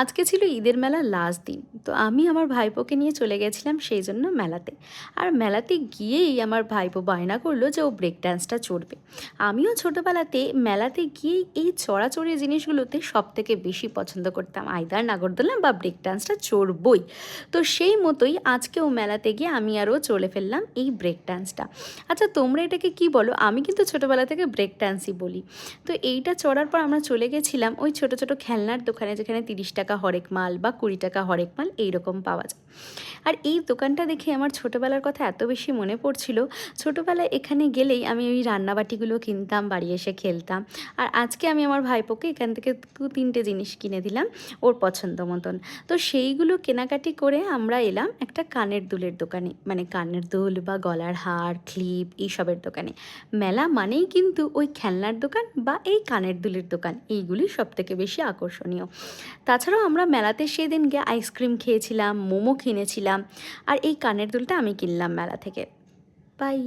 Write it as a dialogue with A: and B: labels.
A: আজকে ছিল ঈদের মেলার লাস্ট দিন, তো আমি আমার ভাইপোকে নিয়ে চলে গেছিলাম সেই জন্য মেলাতে। আর মেলাতে গিয়েই আমার ভাইপো বায়না করলো যে ও ব্রেক ডান্সটা চড়বে। আমিও ছোটোবেলাতে মেলাতে গিয়েই এই চড়াচড়ি জিনিসগুলোতে সব থেকে বেশি পছন্দ করতাম, আইদার নাগরদোলা বা ব্রেক ডান্সটা চড়বই। তো সেই মতোই আজকেও মেলাতে গিয়ে আমি আরও চলে ফেললাম এই ব্রেক ডান্সটা। আচ্ছা তোমরা এটাকে কি বলো? আমি কিন্তু ছোটোবেলা থেকে ব্রেক ডান্সই বলি। তো এইটা চড়ার পর আমরা চলে গেছিলাম ওই ছোটো ছোটো খেলনার দোকানে, যেখানে 30 টাকা হরেক মাল বা 20 টাকা হরেক মাল এইরকম পাওয়া যায়। আর এই দোকানটা দেখে আমার ছোটোবেলার কথা এত বেশি মনে পড়ছিল। ছোটোবেলায় এখানে গেলেই আমি ওই রান্নাবাটিগুলো কিনতাম, বাড়ি এসে খেলতাম। আর আজকে আমি আমার ভাইপোকে এখান থেকে 2-3টে জিনিস কিনে দিলাম ওর পছন্দ মতন। তো সেইগুলো কেনাকাটি করে আমরা এলাম একটা কানের দুলের দোকানে, মানে কানের দুল বা গলার হার, ক্লিপ এইসবের দোকানে। মেলা মানেই কিন্তু ওই খেলনার দোকান বা এই কানের দুলের দোকান, এইগুলি সবথেকে বেশি আকর্ষণীয়। তাছাড়াও আমরা মেলাতে সেদিন গিয়ে আইসক্রিম খেয়েছিলাম, মোমো কিনেছিলাম, আর এই কানের দুলটা আমি কিনলাম মেলা থেকে। বাই।